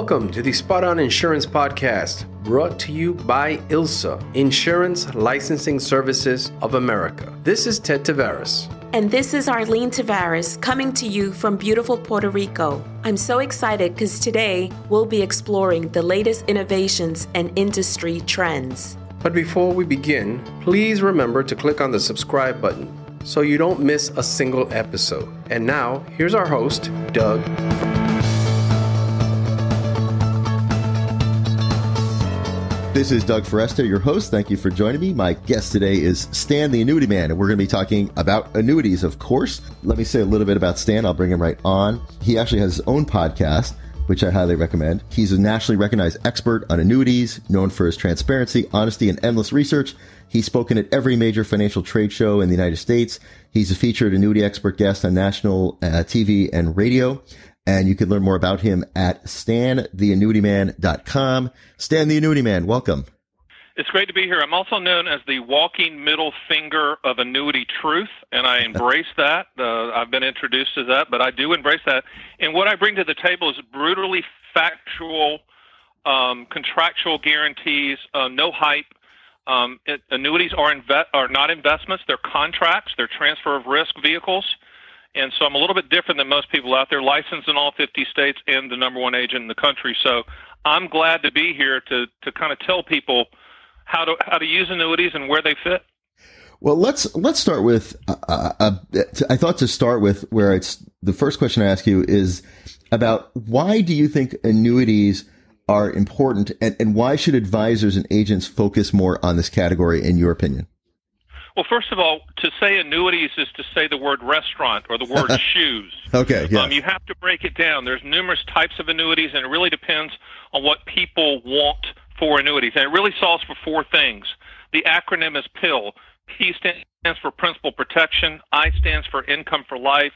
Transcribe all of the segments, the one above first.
Welcome to the Spot On Insurance Podcast, brought to you by ILSA, Insurance Licensing Services of America. This is Ted Tavares. And this is Arlene Tavares, coming to you from beautiful Puerto Rico. I'm so excited because today we'll be exploring the latest innovations and industry trends. But before we begin, please remember to click on the subscribe button so you don't miss a single episode. And now, here's our host, Doug. This is Doug Foresta, your host. Thank you for joining me. My guest today is Stan The Annuity Man, and we're going to be talking about annuities, of course. Let me say a little bit about Stan. I'll bring him right on. He actually has his own podcast, which I highly recommend. He's a nationally recognized expert on annuities, known for his transparency, honesty, and endless research. He's spoken at every major financial trade show in the United States. He's a featured annuity expert guest on national TV and radio. And you can learn more about him at stantheannuityman.com. Stan the Annuity Man, welcome. It's great to be here. I'm also known as the walking middle finger of annuity truth, and I embrace that. I've been introduced as that, but I do embrace that. And what I bring to the table is brutally factual, contractual guarantees, no hype. Annuities are not investments. They're contracts. They're transfer of risk vehicles. And so I'm a little bit different than most people out there, licensed in all 50 states and the number one agent in the country. So I'm glad to be here to kind of tell people how to use annuities and where they fit. Well, let's start with, I thought to start with where it's the first question I ask you is about why do you think annuities are important and why should advisors and agents focus more on this category in your opinion? Well, first of all, to say annuities is to say the word restaurant or the word shoes. Okay, yeah. You have to break it down. There's numerous types of annuities, and it really depends on what people want for annuities. And it really solves for four things. The acronym is PIL. P stands for principal protection. I stands for income for life.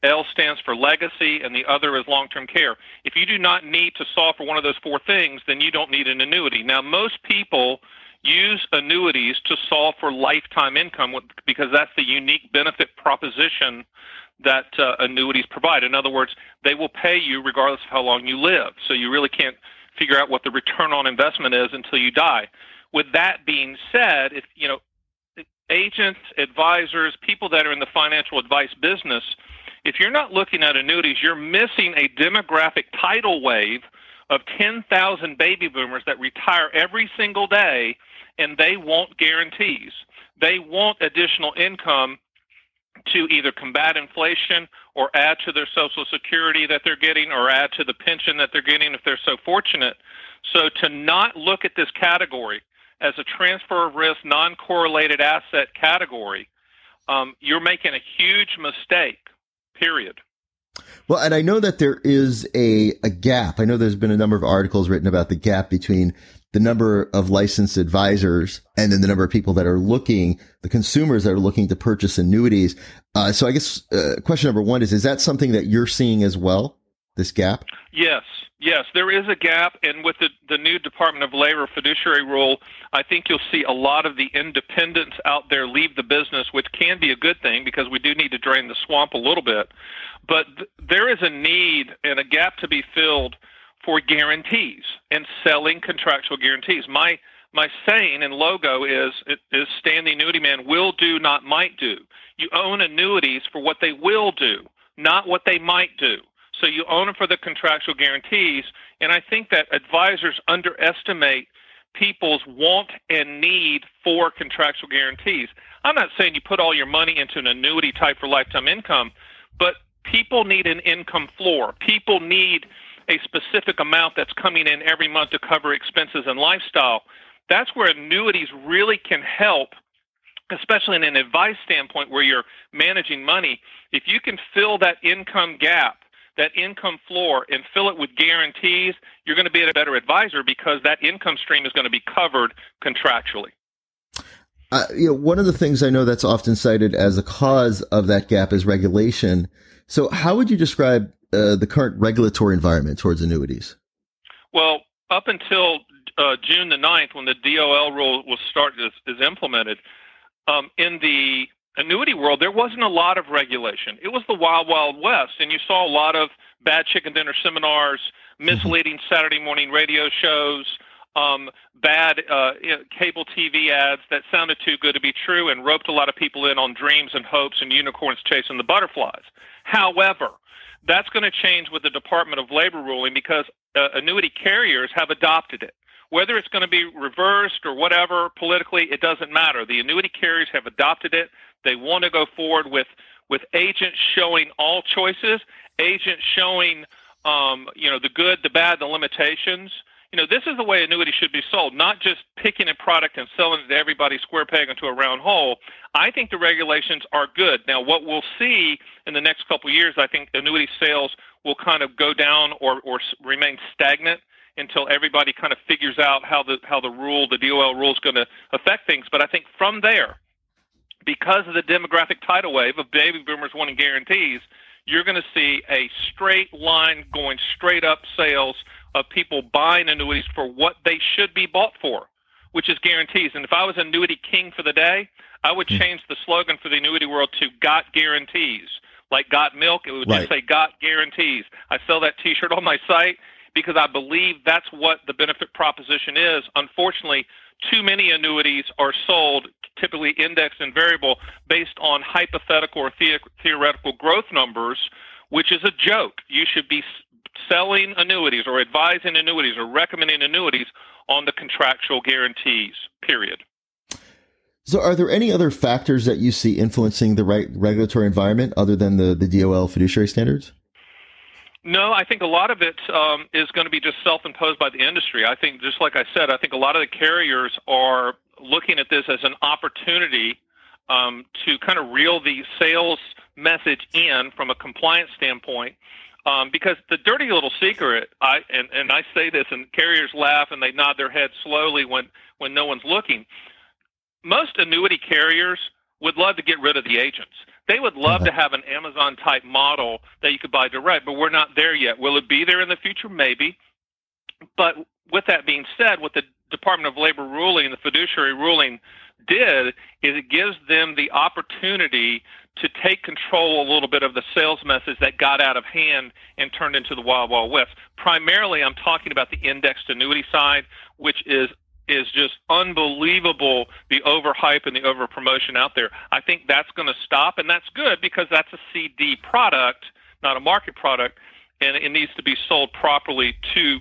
L stands for legacy, and the other is long-term care. If you do not need to solve for one of those four things, then you don't need an annuity. Now, most people use annuities to solve for lifetime income because that's the unique benefit proposition that annuities provide. In other words, they will pay you regardless of how long you live. So you really can't figure out what the return on investment is until you die. With that being said, if agents, advisors, people that are in the financial advice business, if you're not looking at annuities, you're missing a demographic tidal wave of 10,000 baby boomers that retire every single day, and they want guarantees. They want additional income to either combat inflation or add to their Social Security that they're getting or add to the pension that they're getting if they're so fortunate. So to not look at this category as a transfer of risk, non-correlated asset category, you're making a huge mistake, period. Well, and I know that there is a gap. I know there's been a number of articles written about the gap between the number of licensed advisors and then the number of people that are looking, the consumers that are looking to purchase annuities. So I guess question number one is that something that you're seeing as well, this gap? Yes, there is a gap. And with the new Department of Labor fiduciary rule, I think you'll see a lot of the independents out there leave the business, which can be a good thing because we do need to drain the swamp a little bit. But there is a need and a gap to be filled for guarantees and selling contractual guarantees. My saying and logo is Stan the Annuity Man, will do, not might do. You own annuities for what they will do, not what they might do. So you own them for the contractual guarantees, and I think that advisors underestimate people's want and need for contractual guarantees. I'm not saying you put all your money into an annuity type for lifetime income, but people need an income floor. People need a specific amount that's coming in every month to cover expenses and lifestyle. That's where annuities really can help, especially in an advice standpoint where you're managing money. If you can fill that income gap, that income floor, and fill it with guarantees, you're going to be a better advisor because that income stream is going to be covered contractually. One of the things I know that's often cited as a cause of that gap is regulation. So how would you describe the current regulatory environment towards annuities? Well, up until June the 9th, when the DOL rule was is implemented, in the annuity world, there wasn't a lot of regulation. It was the wild, wild west, and you saw a lot of bad chicken dinner seminars, misleading Saturday morning radio shows, bad cable TV ads that sounded too good to be true and roped a lot of people in on dreams and hopes and unicorns chasing the butterflies. However, that's going to change with the Department of Labor ruling because annuity carriers have adopted it. Whether it's going to be reversed or whatever politically, it doesn't matter. The annuity carriers have adopted it. They want to go forward with agents showing all choices, agents showing the good, the bad, the limitations. This is the way annuity should be sold, not just picking a product and selling it to everybody square peg into a round hole. I think the regulations are good. Now, what we'll see in the next couple of years, I think annuity sales will kind of go down or remain stagnant until everybody kind of figures out how the DOL rule is going to affect things. But I think from there, because of the demographic tidal wave of baby boomers wanting guarantees, you're going to see a straight line going straight up sales of people buying annuities for what they should be bought for, which is guarantees. And if I was annuity king for the day, I would change the slogan for the annuity world to "Got Guarantees." Like got milk, it would just say "Got Guarantees." I sell that T-shirt on my site because I believe that's what the benefit proposition is. Unfortunately, too many annuities are sold, typically indexed and variable, based on hypothetical or theoretical growth numbers, which is a joke. You should be selling annuities or advising annuities or recommending annuities on the contractual guarantees, period. So are there any other factors that you see influencing the regulatory environment other than the DOL fiduciary standards? No, I think a lot of it is going to be just self-imposed by the industry. I think, just like I said, I think a lot of the carriers are looking at this as an opportunity to kind of reel the sales message in from a compliance standpoint. Because the dirty little secret, and I say this, and carriers laugh and they nod their heads slowly when no one's looking. Most annuity carriers would love to get rid of the agents. They would love to have an Amazon-type model that you could buy direct, but we're not there yet. Will it be there in the future? Maybe. But with that being said, what the Department of Labor ruling, the fiduciary ruling, did is it gives them the opportunity to take control a little bit of the sales message that got out of hand and turned into the Wild Wild West. Primarily, I'm talking about the indexed annuity side, which is just unbelievable, the overhype and the overpromotion out there. I think that's going to stop, and that's good because that's a CD product, not a market product, and it needs to be sold properly to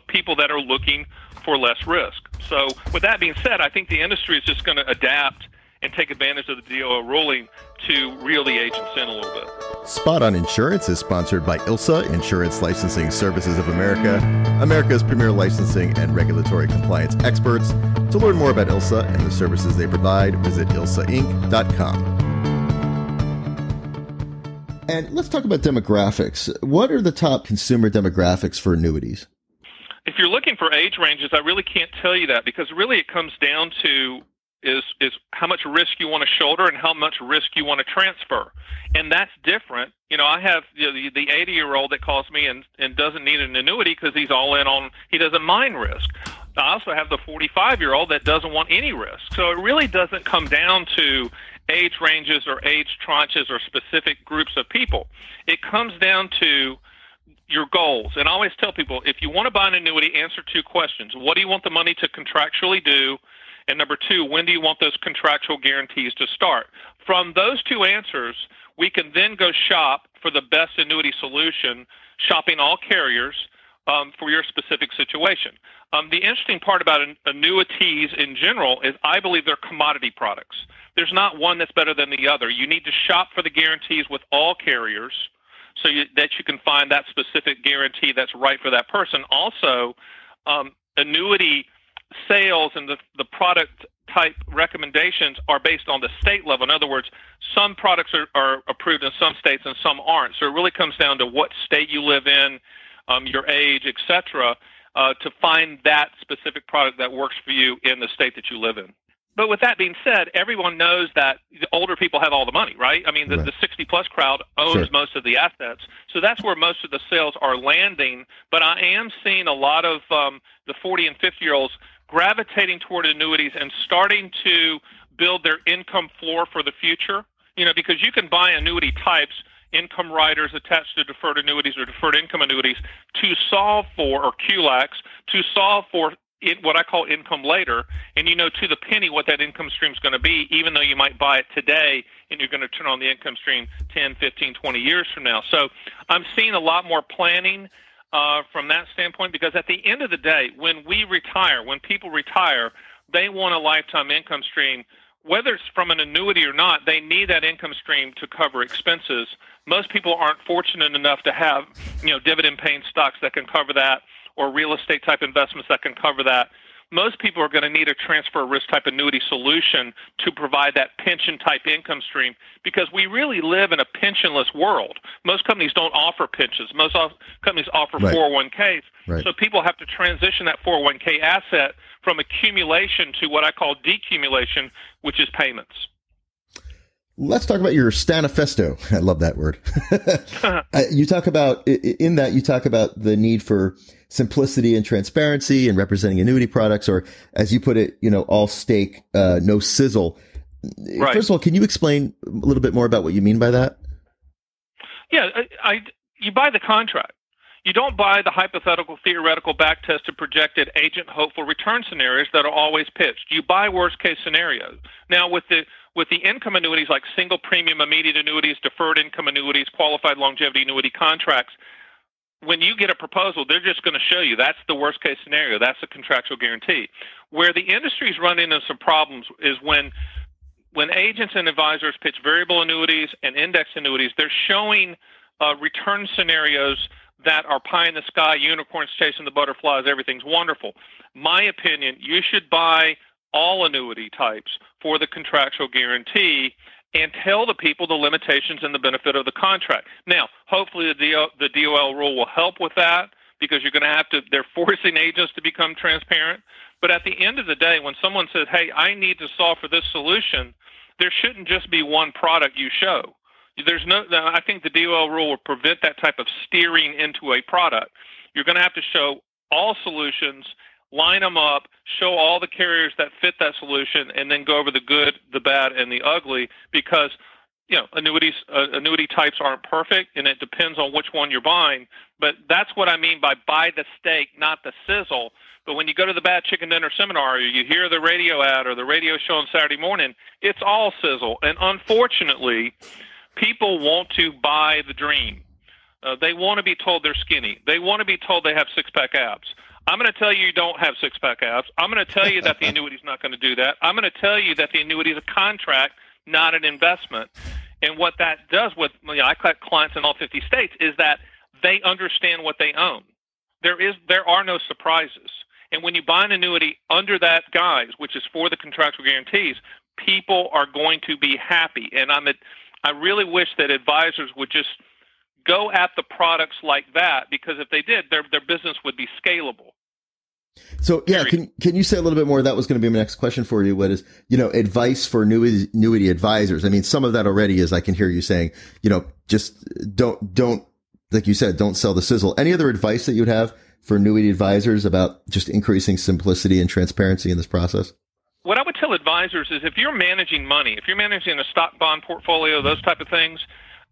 people that are looking for less risk. So with that being said, I think the industry is just going to adapt and take advantage of the DOL ruling to reel the agents in a little bit. Spot On Insurance is sponsored by ILSA, Insurance Licensing Services of America, America's premier licensing and regulatory compliance experts. To learn more about ILSA and the services they provide, visit ilsainc.com. And let's talk about demographics. What are the top consumer demographics for annuities? If you're looking for age ranges, I really can't tell you that because really it comes down to is how much risk you want to shoulder and how much risk you want to transfer. And that's different. I have the 80-year-old that calls me and doesn't need an annuity because he's all in on, he doesn't mind risk. I also have the 45-year-old that doesn't want any risk. So it really doesn't come down to age ranges or age tranches or specific groups of people. It comes down to your goals. And I always tell people, if you want to buy an annuity, answer two questions. What do you want the money to contractually do? And number two, when do you want those contractual guarantees to start? From those two answers, we can then go shop for the best annuity solution, shopping all carriers for your specific situation. The interesting part about annuities in general is I believe they're commodity products. There's not one that's better than the other. You need to shop for the guarantees with all carriers so that you can find that specific guarantee that's right for that person. Also, annuity sales and the product type recommendations are based on the state level. In other words, some products are approved in some states and some aren't. So it really comes down to what state you live in, your age, et cetera, to find that specific product that works for you in the state that you live in. But with that being said, everyone knows that the older people have all the money, right? I mean, the 60-plus crowd owns most of the assets. So that's where most of the sales are landing. But I am seeing a lot of the 40- and 50-year-olds gravitating toward annuities and starting to build their income floor for the future, because you can buy annuity types, income riders attached to deferred annuities or deferred income annuities to solve for, or QLACs, to solve for what I call income later, and you know to the penny what that income stream is going to be, even though you might buy it today and you're going to turn on the income stream 10, 15, 20 years from now. So I'm seeing a lot more planning from that standpoint, because at the end of the day, when people retire, they want a lifetime income stream. Whether it's from an annuity or not, they need that income stream to cover expenses. Most people aren't fortunate enough to have, dividend-paying stocks that can cover that, or real estate type investments that can cover that. Most people are going to need a transfer risk type annuity solution to provide that pension type income stream, because we really live in a pensionless world. Most companies don't offer pensions. Most companies offer 401ks. Right. So people have to transition that 401k asset from accumulation to what I call decumulation, which is payments. Let's talk about your Standfesto. I love that word. You talk about the need for simplicity and transparency and representing annuity products, or as you put it, all stake, no sizzle. Right. First of all, can you explain a little bit more about what you mean by that? Yeah, you buy the contract. You don't buy the hypothetical, theoretical, back-tested, projected, agent-hopeful return scenarios that are always pitched. You buy worst-case scenarios. Now, with the income annuities like single premium immediate annuities, deferred income annuities, qualified longevity annuity contracts, when you get a proposal, they're just going to show you that's the worst-case scenario. That's the contractual guarantee. Where the industry's run into some problems is when agents and advisors pitch variable annuities and index annuities, they're showing return scenarios that are pie in the sky, unicorns chasing the butterflies, everything's wonderful. My opinion, you should buy all annuity types for the contractual guarantee and tell the people the limitations and the benefit of the contract. Now, hopefully the DOL rule will help with that, because they're forcing agents to become transparent. But at the end of the day, when someone says, hey, I need to solve for this solution, there shouldn't just be one product you show. I think the DOL rule will prevent that type of steering into a product. You're going to have to show all solutions, line them up, show all the carriers that fit that solution, and then go over the good, the bad, and the ugly, because annuity types aren't perfect, and it depends on which one you're buying. But that's what I mean by buy the steak, not the sizzle. But when you go to the Bad Chicken Dinner seminar, or you hear the radio ad or the radio show on Saturday morning, it's all sizzle. And unfortunately, people want to buy the dream. They want to be told they're skinny. They want to be told they have six-pack abs. I'm going to tell you don't have six-pack abs. I'm going to tell you that the annuity is not going to do that. I'm going to tell you that the annuity is a contract, not an investment. And what that does with, I got clients in all 50 states, is that they understand what they own. There are no surprises. And when you buy an annuity under that guise, which is for the contractual guarantees, people are going to be happy. And I really wish that advisors would just go at the products like that, because if they did, their business would be scalable. So, yeah, can you say a little bit more? That was going to be my next question for you. What is, advice for annuity advisors? I mean, some of that already is, I can hear you saying, just don't, like you said, don't sell the sizzle. Any other advice that you would have for annuity advisors about just increasing simplicity and transparency in this process? What I would tell advisors is, if you're managing money, if you're managing a stock bond portfolio, those type of things,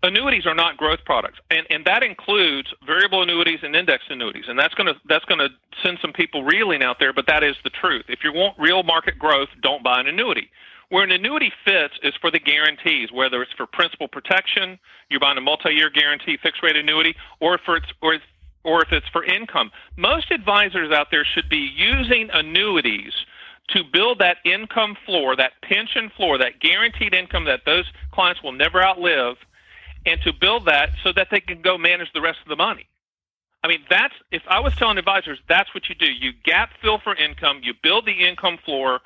annuities are not growth products, and that includes variable annuities and index annuities, and that's going to send some people reeling out there, but that is the truth. If you want real market growth, don't buy an annuity. Where an annuity fits is for the guarantees, whether it's for principal protection, you're buying a multi-year guarantee fixed rate annuity, or if it's for income. Most advisors out there should be using annuities to build that income floor, that pension floor, that guaranteed income that those clients will never outlive, and to build that so that they can go manage the rest of the money. I mean, if I was telling advisors, that's what you do. You gap fill for income, you build the income floor,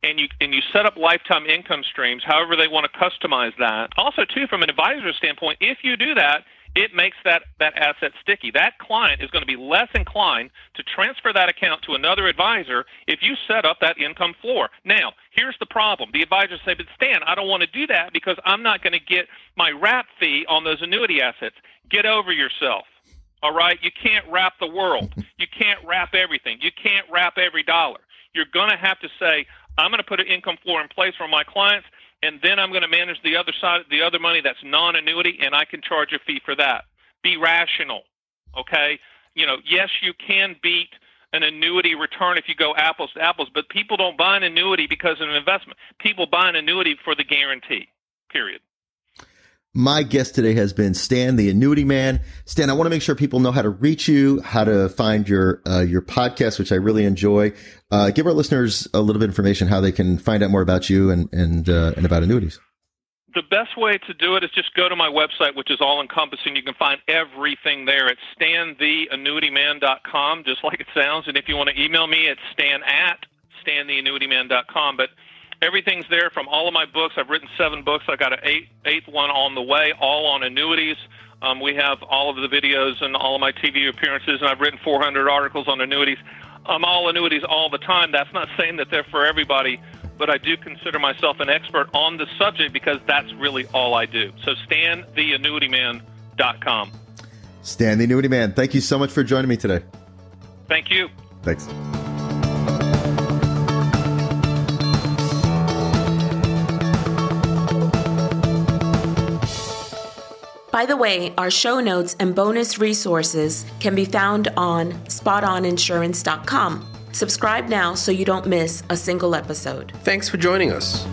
and you set up lifetime income streams, however they want to customize that. Also, too, from an advisor standpoint, if you do that, it makes that asset sticky. That client is going to be less inclined to transfer that account to another advisor if you set up that income floor. Now, here's the problem. The advisors say, but Stan, I don't want to do that because I'm not going to get my wrap fee on those annuity assets. Get over yourself. All right? You can't wrap the world. You can't wrap everything. You can't wrap every dollar. You're going to have to say, I'm going to put an income floor in place for my clients, and then I'm going to manage the other side, the other money that's non-annuity, and I can charge a fee for that. Be rational, okay? Yes, you can beat an annuity return if you go apples to apples, but people don't buy an annuity because of an investment. People buy an annuity for the guarantee, period. My guest today has been Stan, the Annuity Man. Stan, I want to make sure people know how to reach you, how to find your podcast, which I really enjoy. Give our listeners a little bit of information, how they can find out more about you and about annuities. The best way to do it is just go to my website, which is all-encompassing. You can find everything there. It's stantheannuityman.com, just like it sounds. And if you want to email me, it's stan@stantheannuityman.com. But everything's there from all of my books. I've written 7 books. I got an eighth one on the way, all on annuities. We have all of the videos and all of my TV appearances, and I've written 400 articles on annuities. I'm all annuities all the time. That's not saying that they're for everybody, but I do consider myself an expert on the subject because that's really all I do. So stantheannuityman.com. Stan the Annuity Man, thank you so much for joining me today. Thank you. Thanks. By the way, our show notes and bonus resources can be found on spotoninsurance.com. Subscribe now so you don't miss a single episode. Thanks for joining us.